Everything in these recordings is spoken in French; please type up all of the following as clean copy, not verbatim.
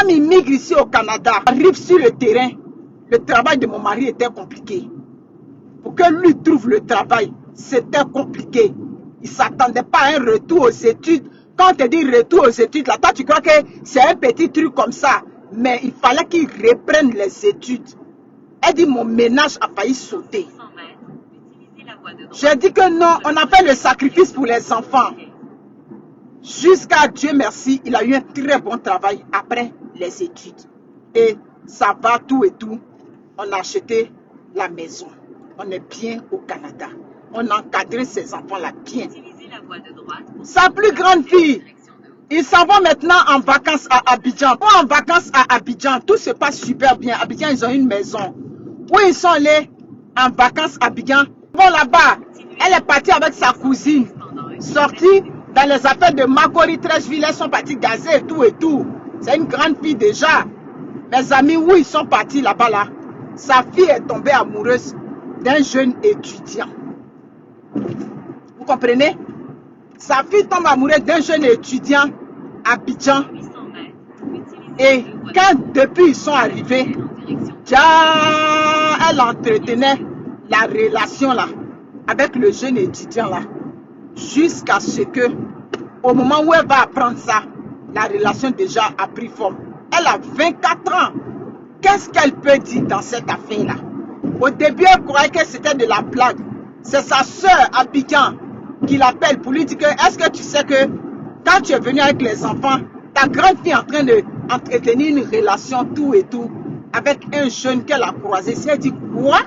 femme immigre ici au Canada, arrive sur le terrain. Le travail de mon mari était compliqué. Pour que lui trouve le travail, c'était compliqué. Il ne s'attendait pas à un retour aux études. Quand on te dit retour aux études, là, toi tu crois que c'est un petit truc comme ça. Mais il fallait qu'il reprenne les études. Elle dit mon ménage a failli sauter. J'ai dit que non, on a fait le sacrifice pour les enfants. Jusqu'à Dieu merci, il a eu un très bon travail après les études. Et ça va tout et tout. On a acheté la maison. On est bien au Canada. On a encadré ces enfants-là bien. Sa plus grande fille, ils s'en vont maintenant en vacances à Abidjan. En vacances à Abidjan, tout se passe super bien. Abidjan, ils ont une maison. Où ils sont allés en vacances à Abidjan. Bon, là-bas, elle est partie avec sa cousine. Sortie dans les affaires de Makori, Trècheville, elles sont parties gazer et tout et tout. C'est une grande fille déjà. Mes amis, où ils sont partis là-bas, là, sa fille est tombée amoureuse d'un jeune étudiant. Vous comprenez? Sa fille tombe amoureuse d'un jeune étudiant à Abidjan. Et quand depuis ils sont arrivés, elle entretenait la relation là avec le jeune étudiant là. Jusqu'à ce que, au moment où elle va apprendre ça, la relation déjà a pris forme. Elle a 24 ans. Qu'est-ce qu'elle peut dire dans cette affaire-là? Au début, elle croyait que c'était de la blague. C'est sa soeur Abidjan qui l'appelle pour lui dire que est-ce que tu sais que quand tu es venu avec les enfants, ta grande fille est en train d'entretenir une relation tout et tout avec un jeune qu'elle a croisé. Elle dit quoi?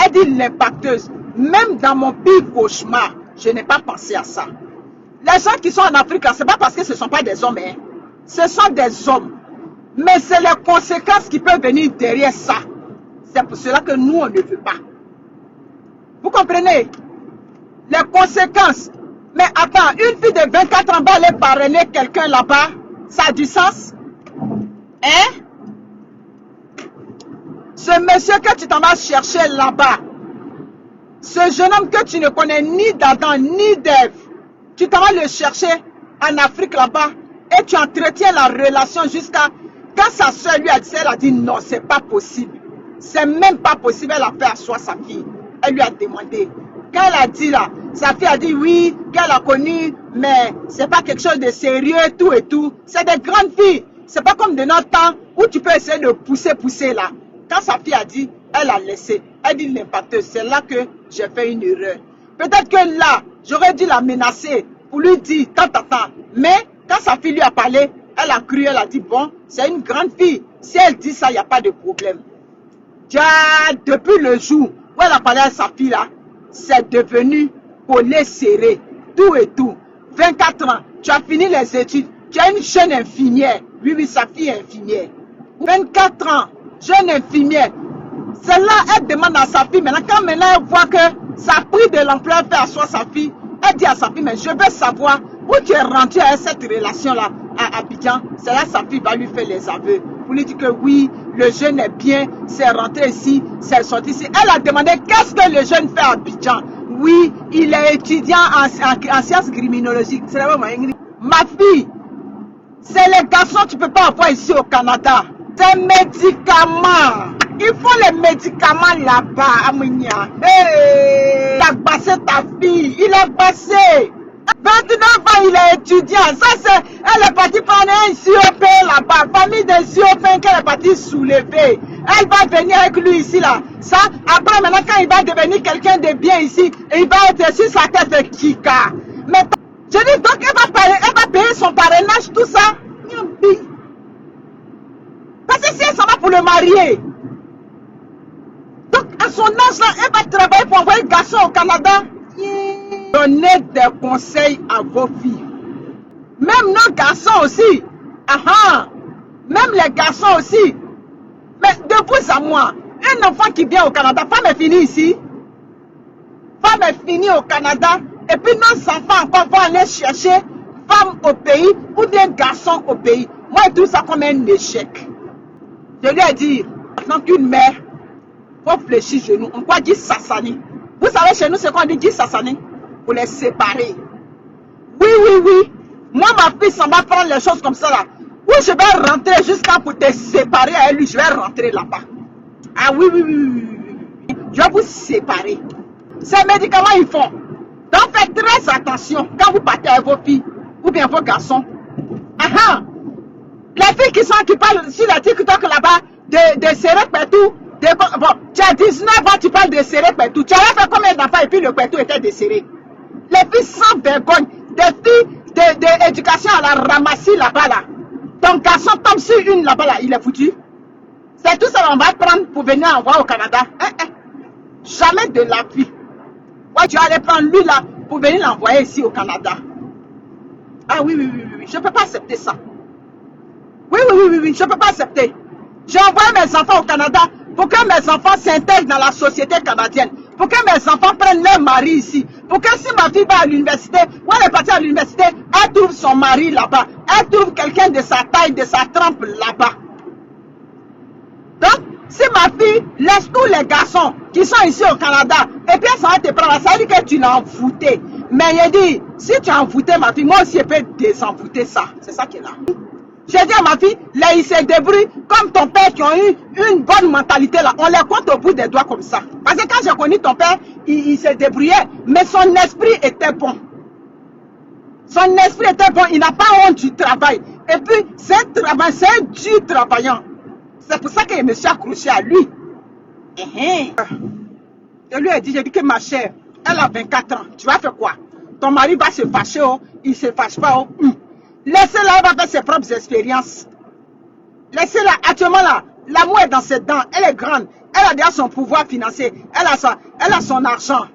Elle dit l'impacteuse. Même dans mon pire cauchemar, je n'ai pas pensé à ça. Les gens qui sont en Afrique, ce n'est pas parce que ce ne sont pas des hommes. Hein. Ce sont des hommes. Mais c'est les conséquences qui peuvent venir derrière ça. C'est pour cela que nous, on ne veut pas. Vous comprenez? Les conséquences. Mais attends, une fille de 24 ans va aller parrainer quelqu'un là-bas. Ça a du sens? Hein? Ce monsieur que tu t'en vas chercher là-bas, ce jeune homme que tu ne connais ni d'Adam ni d'Ève, tu t'en vas le chercher en Afrique là-bas et tu entretiens la relation jusqu'à quand sa soeur lui a dit, elle a dit non, c'est pas possible. C'est même pas possible, elle a fait asseoir sa fille. Elle lui a demandé. Quand elle a dit là, sa fille a dit oui, qu'elle a connu, mais c'est pas quelque chose de sérieux, tout et tout. C'est des grandes filles. C'est pas comme de notre temps où tu peux essayer de pousser là. Quand sa fille a dit, elle a laissé. Elle dit l'impacteuse, c'est là que j'ai fait une erreur. Peut-être que là, j'aurais dû la menacer pour lui dire tant. Mais quand sa fille lui a parlé, elle a cru, elle a dit bon, c'est une grande fille. Si elle dit ça, il n'y a pas de problème. Depuis le jour où elle a parlé à sa fille là, c'est devenu collet serré, tout et tout. 24 ans, tu as fini les études, tu as une jeune infirmière. Oui, sa fille est infirmière. 24 ans, jeune infirmière. C'est là, elle demande à sa fille, maintenant, quand maintenant elle voit que ça a pris de l'ampleur fait asseoir sa fille, elle dit à sa fille, mais je veux savoir où tu es rentré à cette relation-là à Abidjan. C'est là sa fille va lui faire les aveux. Pour lui dire que oui, le jeune est bien, c'est rentré ici, c'est sorti ici. Elle a demandé qu'est-ce que le jeune fait à Abidjan. Oui, il est étudiant en sciences criminologiques. C'est vraiment ma fille, c'est les garçons que tu ne peux pas avoir ici au Canada. C'est médicaments. Il faut les médicaments là-bas, Amounia. Hey, il a passé ta fille, il a passé. 29 ans, il est étudiant. Ça, c'est, elle est partie prendre un COP là-bas. Famille de COP qu'elle est partie soulever. Elle va venir avec lui ici, là. Ça, après, maintenant, quand il va devenir quelqu'un de bien ici, il va être sur sa tête de Kika. Mais, je dis donc, elle va payer son parrainage, tout ça. Parce que si elle s'en va pour le marier. Donc, à son âge, là, elle va travailler pour envoyer un garçon au Canada. Donnez des conseils à vos filles. Même nos garçons aussi. Même les garçons aussi. Mais de vous à moi, un enfant qui vient au Canada, femme est finie ici. Femme est finie au Canada. Et puis nos enfants encore vont aller chercher femme au pays ou des garçons au pays. Moi, je trouve ça comme un échec. Je lui ai dit, maintenant qu'une mère, faut fléchir genoux. On peut dire sassani. Vous savez chez nous ce qu'on dit sassani? Pour les séparer. Oui. Moi, ma fille s'en va prendre les choses comme ça là. Oui, je vais rentrer jusqu'à pour te séparer avec lui. Je vais rentrer là-bas. Ah oui, oui, oui, oui, oui. Je vais vous séparer. Ces médicaments, ils font. Donc, faites très attention quand vous partez avec vos filles ou bien vos garçons. Ah, les filles qui parlent sur la TikTok là-bas, de serrer partout. Bon, tu as 19 ans, tu parles de serrer partout. Tu avais fait combien d'enfants et puis le partout était desserré? Les filles sans vergogne, des filles d'éducation à la ramassie là-bas là. Ton garçon tombe sur une là-bas là, il est foutu. C'est tout ça qu'on va prendre pour venir envoyer au Canada. Jamais de la vie. Ouais, tu allais prendre lui là pour venir l'envoyer ici au Canada. Ah oui, oui, oui, oui, je ne peux pas accepter ça. Oui, oui, oui, oui, oui, je ne peux pas accepter. J'ai envoyé mes enfants au Canada pour que mes enfants s'intègrent dans la société canadienne. Pour que mes enfants prennent leur mari ici. Pour que si ma fille va à l'université, ou elle est partie à l'université, elle trouve son mari là-bas. Elle trouve quelqu'un de sa taille, de sa trempe là-bas. Donc, si ma fille laisse tous les garçons qui sont ici au Canada, et puis elle s'en va te prendre, ça veut dire que tu l'as envoûté. Mais il dit, si tu as envoûté ma fille, moi aussi je peux désenvoûter ça. C'est ça qui est là. J'ai dit à ma fille, là, ils se débrouillent comme ton père qui ont eu une bonne mentalité là. On les compte au bout des doigts comme ça. Parce que quand j'ai connu ton père, il se débrouillait, mais son esprit était bon. Son esprit était bon, il n'a pas honte du travail. Et puis, c'est un dur travaillant. C'est pour ça que je me suis accroché à lui. Je lui ai dit, j'ai dit que ma chère, elle a 24 ans. Tu vas faire quoi? Ton mari va se fâcher, oh. Il ne se fâche pas. Oh. Laissez-la, elle va faire ses propres expériences. Laissez-la. Actuellement, là, l'amour est dans ses dents. Elle est grande. Elle a déjà son pouvoir financier. Elle a son argent.